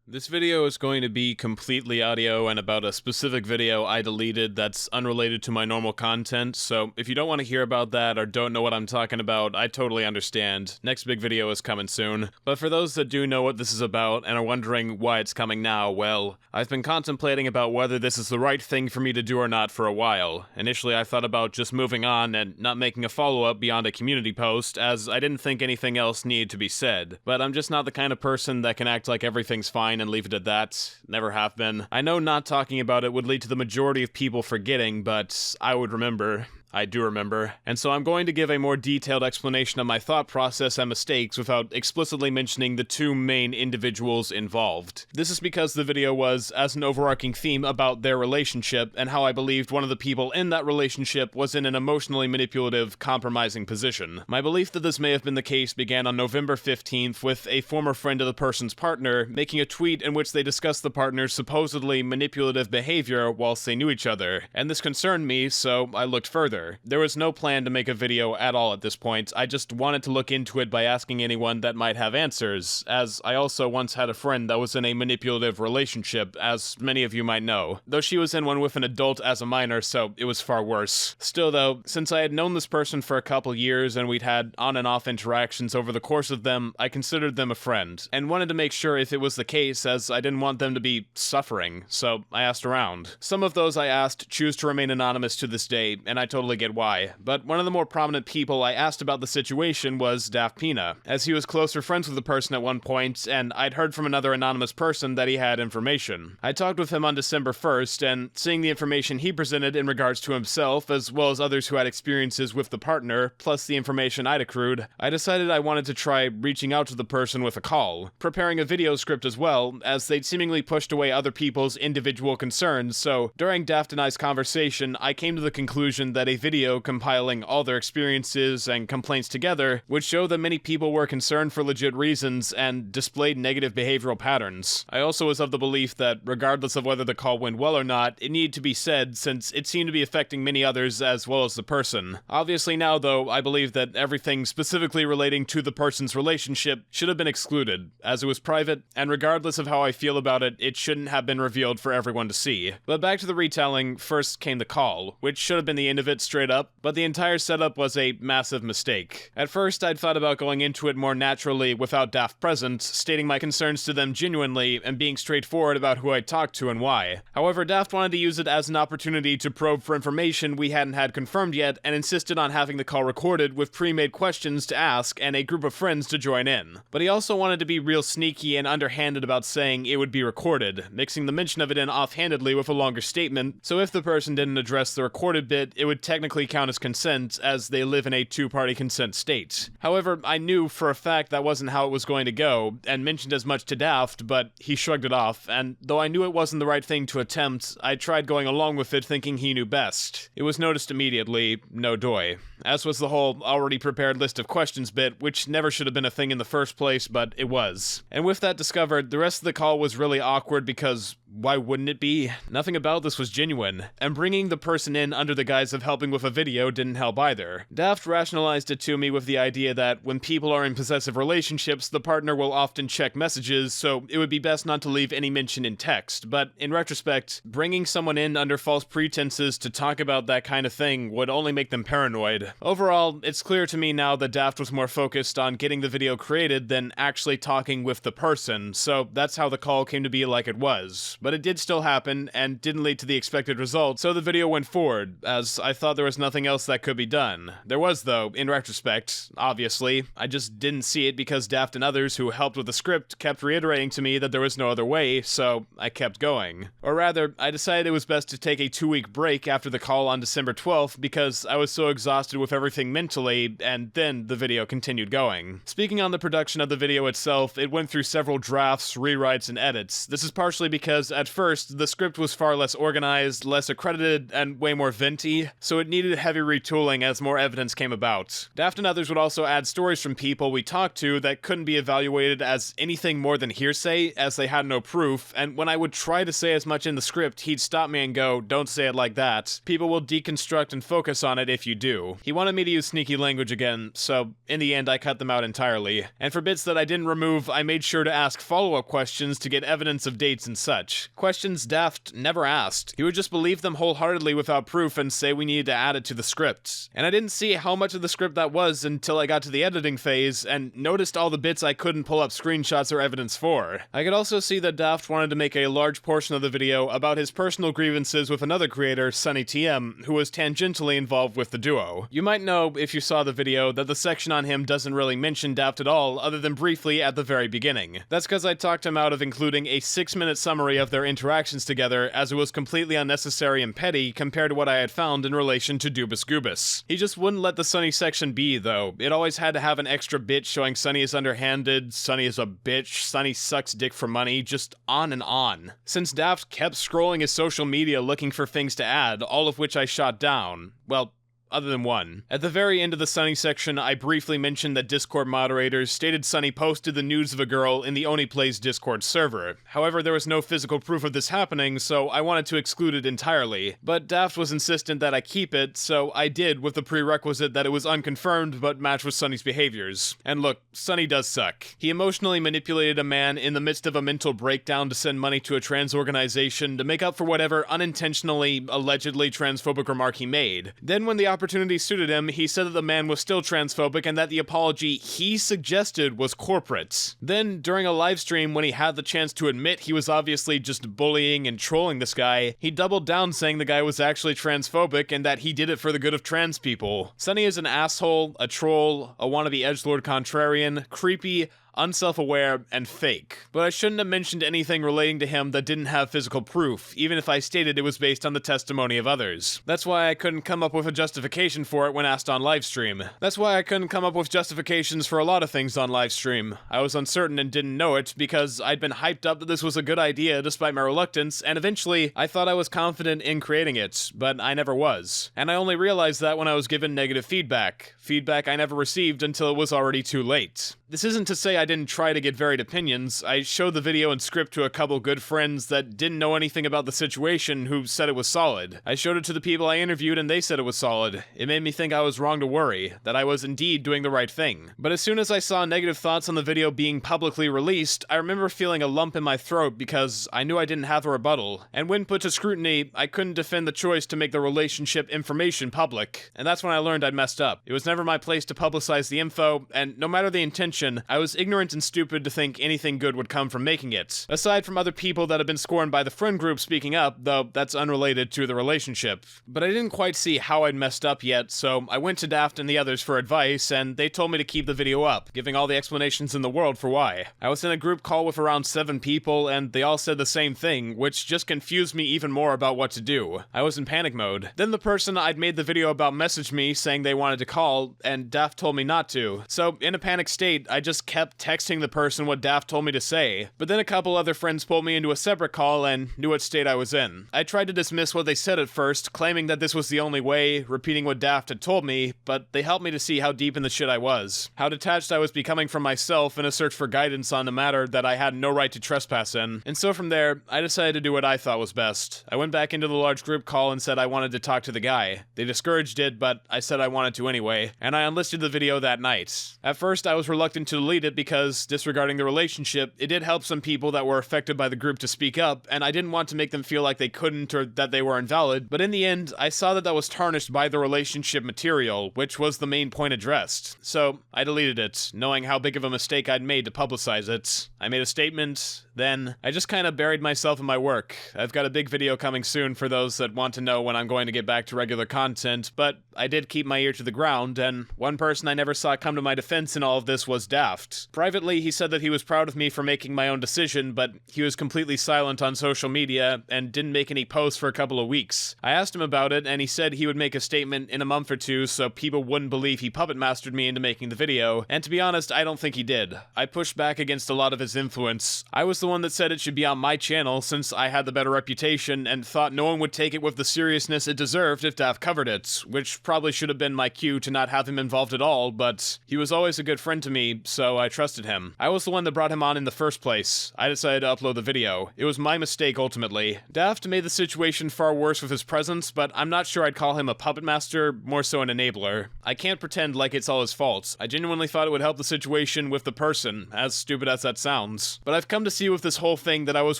This video is going to be completely audio and about a specific video I deleted that's unrelated to my normal content, so if you don't want to hear about that or don't know what I'm talking about, I totally understand. Next big video is coming soon. But for those that do know what this is about and are wondering why it's coming now, well, I've been contemplating about whether this is the right thing for me to do or not for a while. Initially I thought about just moving on and not making a follow-up beyond a community post, as I didn't think anything else needed to be said. But I'm just not the kind of person that can act like everything's fine and leave it at that. Never have been. I know not talking about it would lead to the majority of people forgetting, but I would remember. I do remember, and so I'm going to give a more detailed explanation of my thought process and mistakes without explicitly mentioning the two main individuals involved. This is because the video was, as an overarching theme, about their relationship and how I believed one of the people in that relationship was in an emotionally manipulative, compromising position. My belief that this may have been the case began on November 15th with a former friend of the person's partner making a tweet in which they discussed the partner's supposedly manipulative behavior whilst they knew each other, and this concerned me, so I looked further. There was no plan to make a video at all at this point. I just wanted to look into it by asking anyone that might have answers, as I also once had a friend that was in a manipulative relationship, as many of you might know. Though she was in one with an adult as a minor, so it was far worse. Still though, since I had known this person for a couple years and we'd had on and off interactions over the course of them, I considered them a friend, and wanted to make sure if it was the case, as I didn't want them to be suffering, so I asked around. Some of those I asked choose to remain anonymous to this day, and I totally get why, but one of the more prominent people I asked about the situation was Daft Pina, as he was closer friends with the person at one point, and I'd heard from another anonymous person that he had information. I talked with him on December 1st, and seeing the information he presented in regards to himself, as well as others who had experiences with the partner, plus the information I'd accrued, I decided I wanted to try reaching out to the person with a call, preparing a video script as well, as they'd seemingly pushed away other people's individual concerns, so during Daft and I's conversation, I came to the conclusion that a video compiling all their experiences and complaints together would show that many people were concerned for legit reasons and displayed negative behavioral patterns. I also was of the belief that, regardless of whether the call went well or not, it needed to be said since it seemed to be affecting many others as well as the person. Obviously now though, I believe that everything specifically relating to the person's relationship should have been excluded, as it was private, and regardless of how I feel about it, it shouldn't have been revealed for everyone to see. But back to the retelling, first came the call, which should have been the end of it straight up, but the entire setup was a massive mistake. At first, I'd thought about going into it more naturally without Daft present, stating my concerns to them genuinely, and being straightforward about who I'd talked to and why. However, Daft wanted to use it as an opportunity to probe for information we hadn't had confirmed yet, and insisted on having the call recorded with pre-made questions to ask and a group of friends to join in. But he also wanted to be real sneaky and underhanded about saying it would be recorded, mixing the mention of it in offhandedly with a longer statement, so if the person didn't address the recorded bit, it would technically count as consent, as they live in a two-party consent state. However, I knew for a fact that wasn't how it was going to go, and mentioned as much to Daft, but he shrugged it off, and though I knew it wasn't the right thing to attempt, I tried going along with it thinking he knew best. It was noticed immediately, no doy. As was the whole already prepared list of questions bit, which never should have been a thing in the first place, but it was. And with that discovered, the rest of the call was really awkward because why wouldn't it be? Nothing about this was genuine, and bringing the person in under the guise of helping with a video didn't help either. Daft rationalized it to me with the idea that when people are in possessive relationships, the partner will often check messages, so it would be best not to leave any mention in text, but in retrospect, bringing someone in under false pretenses to talk about that kind of thing would only make them paranoid. Overall, it's clear to me now that Daft was more focused on getting the video created than actually talking with the person, so that's how the call came to be like it was. But it did still happen, and didn't lead to the expected result, so the video went forward, as I thought there was nothing else that could be done. There was though, in retrospect, obviously. I just didn't see it because Daft and others who helped with the script kept reiterating to me that there was no other way, so I kept going. Or rather, I decided it was best to take a 2-week break after the call on December 12th because I was so exhausted with everything mentally, and then the video continued going. Speaking on the production of the video itself, it went through several drafts, rewrites, and edits. This is partially because at first, the script was far less organized, less accredited, and way more venti, so it needed heavy retooling as more evidence came about. Daft and others would also add stories from people we talked to that couldn't be evaluated as anything more than hearsay, as they had no proof, and when I would try to say as much in the script, he'd stop me and go, "Don't say it like that. People will deconstruct and focus on it if you do." He wanted me to use sneaky language again, so in the end I cut them out entirely. And for bits that I didn't remove, I made sure to ask follow-up questions to get evidence of dates and such. Questions Daft never asked. He would just believe them wholeheartedly without proof and say we needed to add it to the script. And I didn't see how much of the script that was until I got to the editing phase and noticed all the bits I couldn't pull up screenshots or evidence for. I could also see that Daft wanted to make a large portion of the video about his personal grievances with another creator, SunnyTM, who was tangentially involved with the duo. You might know, if you saw the video, that the section on him doesn't really mention Daft at all, other than briefly at the very beginning. That's because I talked him out of including a 6-minute summary of their interactions together, as it was completely unnecessary and petty compared to what I had found in relation to Dubus Goobus. He just wouldn't let the Sunny section be, though. It always had to have an extra bit showing Sunny is underhanded, Sunny is a bitch, Sunny sucks dick for money, just on and on. Since Daft kept scrolling his social media looking for things to add, all of which I shot down, well, other than one. At the very end of the Sunny section, I briefly mentioned that Discord moderators stated Sunny posted the nudes of a girl in the OniPlays Discord server. However, there was no physical proof of this happening, so I wanted to exclude it entirely. But Daft was insistent that I keep it, so I did, with the prerequisite that it was unconfirmed but matched with Sunny's behaviors. And look, Sunny does suck. He emotionally manipulated a man in the midst of a mental breakdown to send money to a trans organization to make up for whatever unintentionally, allegedly transphobic remark he made. Then when the opportunity suited him, he said that the man was still transphobic and that the apology he suggested was corporate. Then, during a live stream when he had the chance to admit he was obviously just bullying and trolling this guy, he doubled down saying the guy was actually transphobic and that he did it for the good of trans people. Sunny is an asshole, a troll, a wannabe edgelord contrarian, creepy, unself-aware, and fake. But I shouldn't have mentioned anything relating to him that didn't have physical proof, even if I stated it was based on the testimony of others. That's why I couldn't come up with a justification for it when asked on livestream. That's why I couldn't come up with justifications for a lot of things on livestream. I was uncertain and didn't know it, because I'd been hyped up that this was a good idea despite my reluctance, and eventually, I thought I was confident in creating it, but I never was. And I only realized that when I was given negative feedback. Feedback I never received until it was already too late. This isn't to say I didn't try to get varied opinions. I showed the video and script to a couple good friends that didn't know anything about the situation who said it was solid. I showed it to the people I interviewed and they said it was solid. It made me think I was wrong to worry, that I was indeed doing the right thing. But as soon as I saw negative thoughts on the video being publicly released, I remember feeling a lump in my throat because I knew I didn't have a rebuttal. And when put to scrutiny, I couldn't defend the choice to make the relationship information public. And that's when I learned I'd messed up. It was never my place to publicize the info, and no matter the intention, I was ignorant and stupid to think anything good would come from making it. Aside from other people that have been scorned by the friend group speaking up, though that's unrelated to the relationship. But I didn't quite see how I'd messed up yet, so I went to Daft and the others for advice, and they told me to keep the video up, giving all the explanations in the world for why. I was in a group call with around 7 people, and they all said the same thing, which just confused me even more about what to do. I was in panic mode. Then the person I'd made the video about messaged me saying they wanted to call, and Daft told me not to. So, in a panic state, I just kept texting the person what Daft told me to say, but then a couple other friends pulled me into a separate call and knew what state I was in. I tried to dismiss what they said at first, claiming that this was the only way, repeating what Daft had told me, but they helped me to see how deep in the shit I was, how detached I was becoming from myself in a search for guidance on a matter that I had no right to trespass in. And so from there, I decided to do what I thought was best. I went back into the large group call and said I wanted to talk to the guy. They discouraged it, but I said I wanted to anyway, and I unlisted the video that night. At first, I was reluctant to delete it because, disregarding the relationship, it did help some people that were affected by the group to speak up, and I didn't want to make them feel like they couldn't or that they were invalid, but in the end, I saw that that was tarnished by the relationship material, which was the main point addressed. So, I deleted it, knowing how big of a mistake I'd made to publicize it. I made a statement, then I just kinda buried myself in my work. I've got a big video coming soon for those that want to know when I'm going to get back to regular content, but I did keep my ear to the ground, and one person I never saw come to my defense in all of this was Daft. Privately, he said that he was proud of me for making my own decision, but he was completely silent on social media and didn't make any posts for a couple of weeks. I asked him about it, and he said he would make a statement in a month or two so people wouldn't believe he puppet mastered me into making the video, and to be honest, I don't think he did. I pushed back against a lot of his influence. I was the the one that said it should be on my channel since I had the better reputation and thought no one would take it with the seriousness it deserved if Daft covered it, which probably should have been my cue to not have him involved at all, but he was always a good friend to me, so I trusted him. I was the one that brought him on in the first place. I decided to upload the video. It was my mistake ultimately. Daft made the situation far worse with his presence, but I'm not sure I'd call him a puppet master, more so an enabler. I can't pretend like it's all his fault. I genuinely thought it would help the situation with the person, as stupid as that sounds. But I've come to see with this whole thing that I was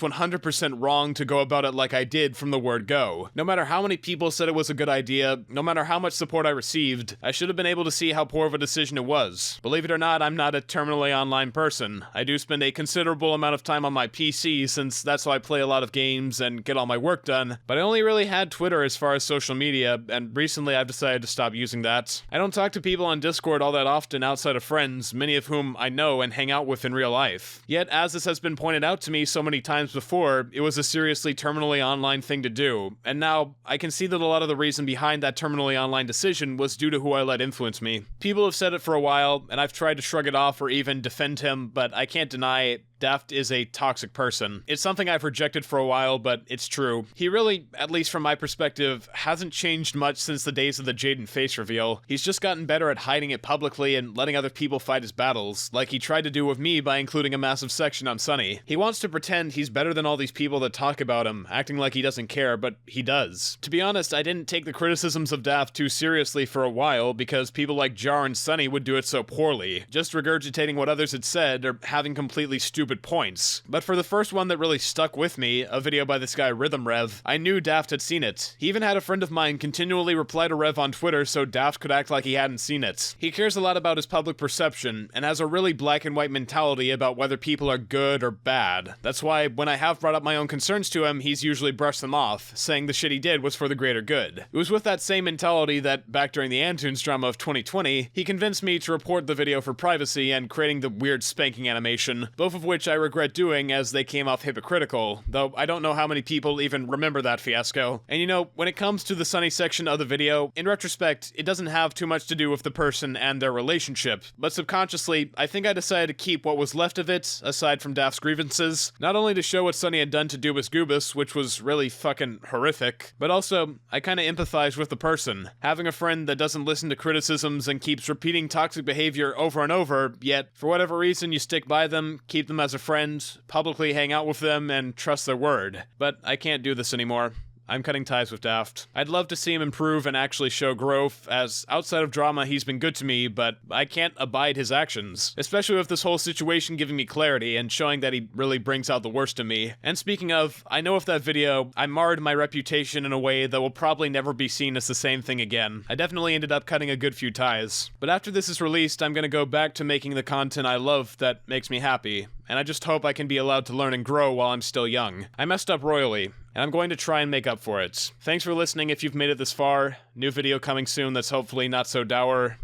100% wrong to go about it like I did from the word go. No matter how many people said it was a good idea, no matter how much support I received, I should have been able to see how poor of a decision it was. Believe it or not, I'm not a terminally online person. I do spend a considerable amount of time on my PC since that's how I play a lot of games and get all my work done, but I only really had Twitter as far as social media, and recently I've decided to stop using that. I don't talk to people on Discord all that often outside of friends, many of whom I know and hang out with in real life. Yet, as this has been pointed out to me so many times before, it was a seriously terminally online thing to do, and now I can see that a lot of the reason behind that terminally online decision was due to who I let influence me. People have said it for a while, and I've tried to shrug it off or even defend him, but I can't deny Daft is a toxic person. It's something I've rejected for a while, but it's true. He really, at least from my perspective, hasn't changed much since the days of the Jaden face reveal. He's just gotten better at hiding it publicly and letting other people fight his battles, like he tried to do with me by including a massive section on Sunny. He wants to pretend he's better than all these people that talk about him, acting like he doesn't care, but he does. To be honest, I didn't take the criticisms of Daft too seriously for a while because people like Jar and Sunny would do it so poorly, just regurgitating what others had said or having completely stupid points. But for the first one that really stuck with me, a video by this guy Rhythm Rev, I knew Daft had seen it. He even had a friend of mine continually reply to Rev on Twitter so Daft could act like he hadn't seen it. He cares a lot about his public perception and has a really black and white mentality about whether people are good or bad. That's why when I have brought up my own concerns to him, he's usually brushed them off, saying the shit he did was for the greater good. It was with that same mentality that, back during the Antunes drama of 2020, he convinced me to report the video for privacy and creating the weird spanking animation, both of which I regret doing as they came off hypocritical, though I don't know how many people even remember that fiasco. And you know, when it comes to the Sunny section of the video, in retrospect, it doesn't have too much to do with the person and their relationship, but subconsciously, I think I decided to keep what was left of it, aside from Daft's grievances, not only to show what Sunny had done to Dubus Goobus, which was really fucking horrific, but also, I kinda empathize with the person. Having a friend that doesn't listen to criticisms and keeps repeating toxic behavior over and over, yet, for whatever reason, you stick by them, keep them as a friend, publicly hang out with them, and trust their word. But I can't do this anymore. I'm cutting ties with Daft. I'd love to see him improve and actually show growth, as outside of drama he's been good to me, but I can't abide his actions. Especially with this whole situation giving me clarity and showing that he really brings out the worst in me. And speaking of, I know with that video, I marred my reputation in a way that will probably never be seen as the same thing again. I definitely ended up cutting a good few ties. But after this is released, I'm gonna go back to making the content I love that makes me happy. And I just hope I can be allowed to learn and grow while I'm still young. I messed up royally, and I'm going to try and make up for it. Thanks for listening if you've made it this far. New video coming soon that's hopefully not so dour.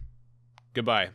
Goodbye.